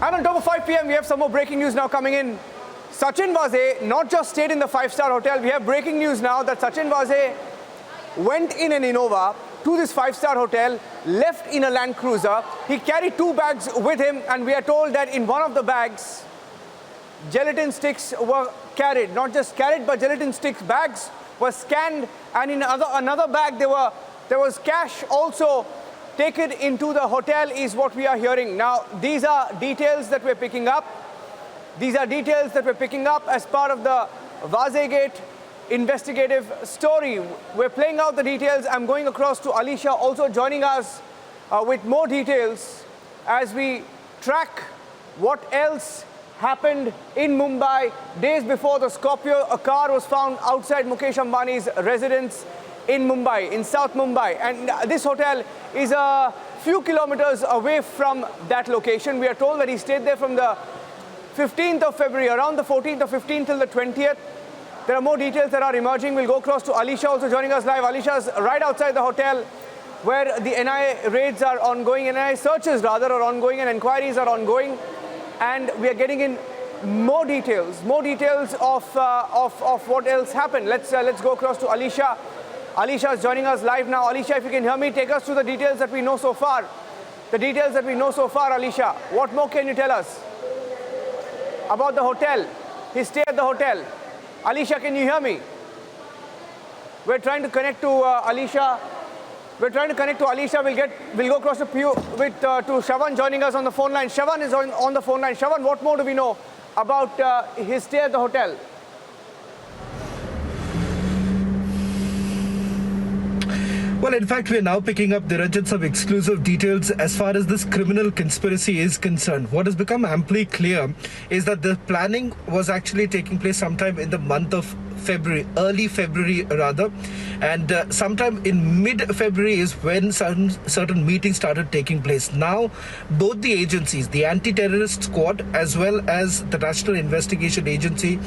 And on top of 5 p.m., we have some more breaking news now coming in. Sachin Vaze not just stayed in the five-star hotel. We have breaking news now that Sachin Vaze went in an Innova to this five-star hotel, left in a Land Cruiser. He carried 2 bags with him, and we are told that in one of the bags, gelatin sticks were carried. Not just carried, but gelatin sticks bags were scanned, and in another bag there was cash also taken into the hotel, is what we are hearing. Now, these are details that we're picking up. These are details that we're picking up as part of the Vazegate investigative story. We're playing out the details. I'm going across to Alisha, also joining us with more details as we track what else happened in Mumbai days before the Scorpio. A car was found outside Mukesh Ambani's residence in Mumbai, in South Mumbai. And this hotel is a few kilometers away from that location. We are told that he stayed there from the 15th of February, around the 14th or 15th till the 20th. There are more details that are emerging. We'll go across to Alisha, also joining us live. Alisha's right outside the hotel where the NIA raids are ongoing, NIA searches rather are ongoing, and inquiries are ongoing. And we are getting in more details of what else happened. Let's go across to Alisha. Alisha is joining us live now. Alisha, if you can hear me, take us through the details that we know so far. The details that we know so far, Alisha. What more can you tell us about the hotel, his stay at the hotel? Alisha, can you hear me? We're trying to connect to Alisha. We'll go across to Shravan joining us on the phone line. Shravan is on the phone line. Shravan, what more do we know about his stay at the hotel? Well, in fact, we are now picking up, Niranjan, some exclusive details as far as this criminal conspiracy is concerned. What has become amply clear is that the planning was actually taking place sometime in the month of February, early February rather, and sometime in mid-February is when certain meetings started taking place. Now, both the agencies, the anti-terrorist squad as well as the National Investigation Agency,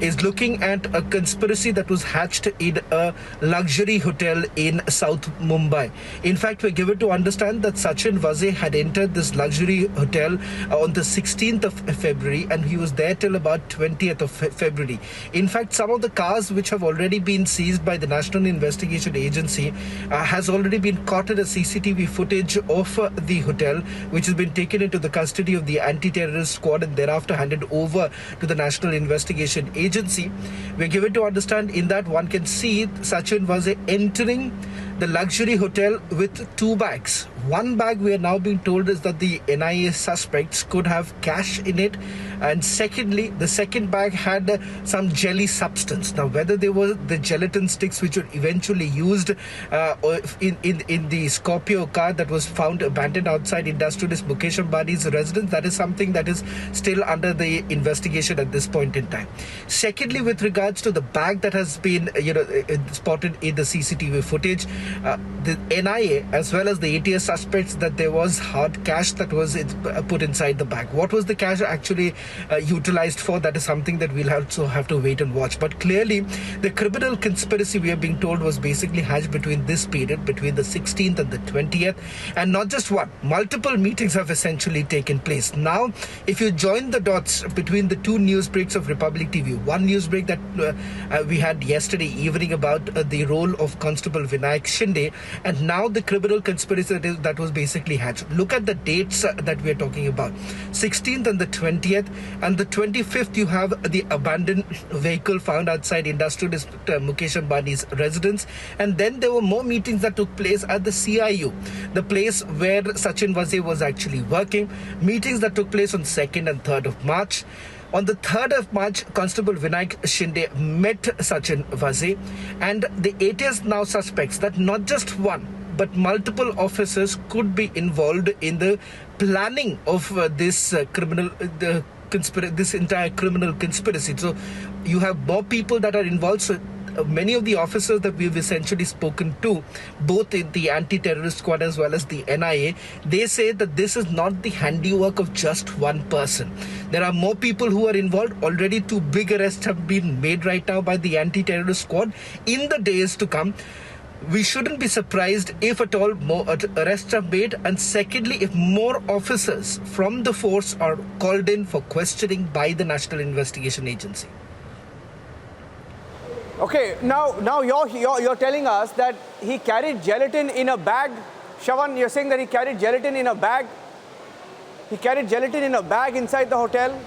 is looking at a conspiracy that was hatched in a luxury hotel in South Mumbai. In fact, we're given to understand that Sachin Vaze had entered this luxury hotel on the 16th of February, and he was there till about 20th of February. In fact, some of the cars which have already been seized by the National Investigation Agency has already been caught in a CCTV footage of the hotel, which has been taken into the custody of the anti-terrorist squad and thereafter handed over to the National Investigation Agency. We're given to understand in that one can see Sachin Vaze entering the luxury hotel with 2 bags. One bag, we are now being told, is that the NIA suspects could have cash in it, and secondly, the second bag had some jelly substance. Now, whether they were the gelatin sticks which were eventually used in the Scorpio car that was found abandoned outside industrialist Mukesh Ambani's residence, that is something that is still under the investigation at this point in time. Secondly, with regards to the bag that has been spotted in the CCTV footage, the NIA as well as the ATS suspects that there was hard cash that was put inside the bag. What was the cash actually utilized for? That is something that we'll also have to wait and watch. But clearly, the criminal conspiracy, we are being told, was basically hatched between this period, between the 16th and the 20th. And not just one, multiple meetings have essentially taken place. Now, if you join the dots between the 2 news breaks of Republic TV, one news break that we had yesterday evening about the role of Constable Vinayak Shinde, and now the criminal conspiracy that was basically hatched. Look at the dates that we are talking about. 16th and the 20th, and the 25th you have the abandoned vehicle found outside industrialist Mukesh Ambani's residence, and then there were more meetings that took place at the CIU, the place where Sachin Vaze was actually working. Meetings that took place on 2nd and 3rd of March. On the 3rd of March, Constable Vinayak Shinde met Sachin Vaze, and the ATS now suspects that not just one but multiple officers could be involved in the planning of this entire criminal conspiracy. So you have more people that are involved. So many of the officers that we've essentially spoken to, both in the anti-terrorist squad as well as the NIA, they say that this is not the handiwork of just one person. There are more people who are involved. Already 2 big arrests have been made right now by the anti-terrorist squad. In the days to come, we shouldn't be surprised if at all more arrests are made, and secondly, if more officers from the force are called in for questioning by the National Investigation Agency. Okay, now you're telling us that he carried gelatin in a bag. Shravan, you're saying that he carried gelatin in a bag. He carried gelatin in a bag inside the hotel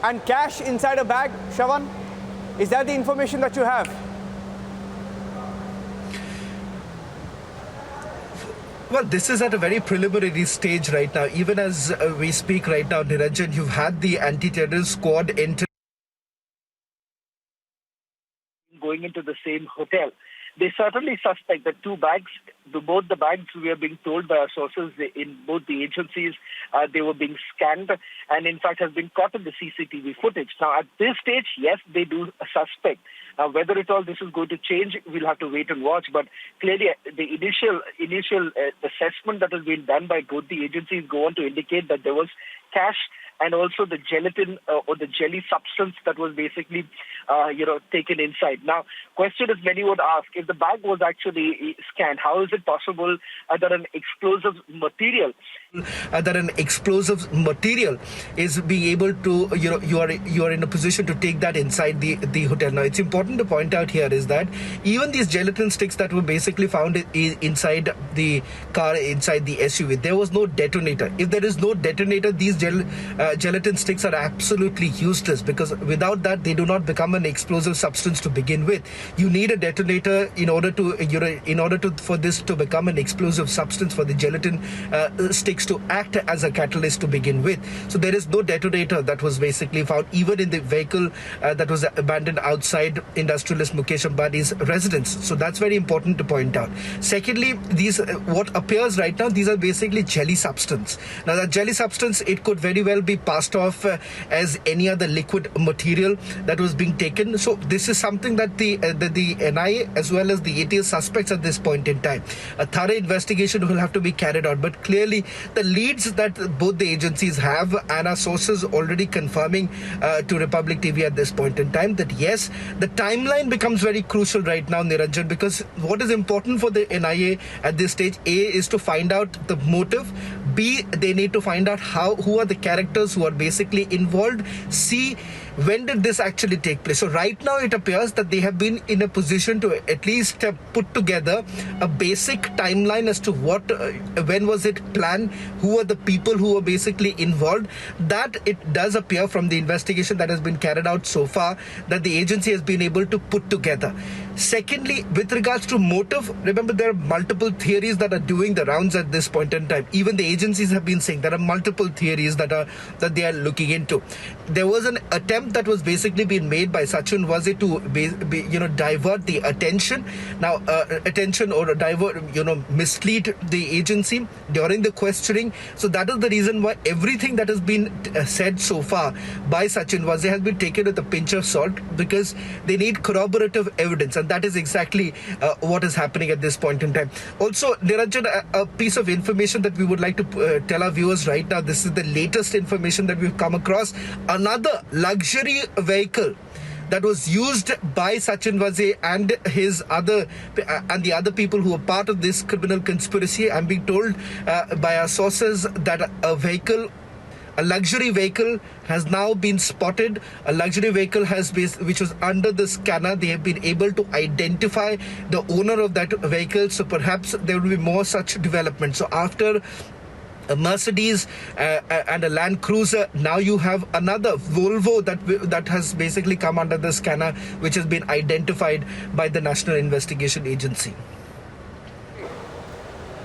and cash inside a bag. Shravan, is that the information that you have? Well, this is at a very preliminary stage right now. Even as we speak right now, Niranjan, you've had the anti-terrorist squad enter going into the same hotel. They certainly suspect that both the bags, we are being told by our sources in both the agencies, they were being scanned and in fact has been caught in the CCTV footage. Now at this stage, yes, they do suspect. Whether at all this is going to change, we'll have to wait and watch. But clearly, the initial assessment that has been done by both the agencies go on to indicate that there was cash and also the gelatin or the jelly substance that was basically, taken inside. Now, question is many would ask, if the bag was actually scanned, how is it possible that an explosive material is being able to, you are in a position to take that inside the hotel. Now, it's important to point out here is that even these gelatin sticks that were basically found inside the car, inside the SUV, there was no detonator. If there is no detonator, these gelatin sticks are absolutely useless, because without that, they do not become an explosive substance to begin with. You need a detonator in order for this to become an explosive substance, for the gelatin sticks to act as a catalyst to begin with. So there is no detonator that was basically found even in the vehicle that was abandoned outside industrialist Mukesh Ambani's residence. So that's very important to point out. Secondly, these what appears right now, these are basically jelly substance. Now that jelly substance, it could very well be passed off as any other liquid material that was being taken. So this is something that the NIA as well as the ATS suspects at this point in time. A thorough investigation will have to be carried out, but clearly the leads that both the agencies have and our sources already confirming to Republic TV at this point in time that yes, the timeline becomes very crucial right now, Niranjan, because what is important for the NIA at this stage, A, is to find out the motive, B, they need to find out who are the characters who are basically involved, C, when did this actually take place. So right now it appears that they have been in a position to at least put together a basic timeline as to when was it planned, who are the people who are basically involved. That it does appear from the investigation that has been carried out so far that the agency has been able to put together. Secondly, with regards to motive, remember there are multiple theories that are doing the rounds at this point in time. Even the agencies have been saying there are multiple theories that they are looking into. There was an attempt that was basically being made by Sachin Vaze to divert the attention. Now mislead the agency during the questioning. So that is the reason why everything that has been said so far by Sachin Vaze has been taken with a pinch of salt, because they need corroborative evidence, and that is exactly what is happening at this point in time. Also, Niranjan, a piece of information that we would like to tell our viewers right now. This is the latest information that we've come across. Another luxury vehicle that was used by Sachin Vaze and the other people who are part of this criminal conspiracy. I'm being told by our sources that a luxury vehicle has now been spotted. A luxury vehicle which was under the scanner. They have been able to identify the owner of that vehicle. So perhaps there will be more such developments. So after a Mercedes and a Land Cruiser, now you have another Volvo that has basically come under the scanner, which has been identified by the National Investigation Agency.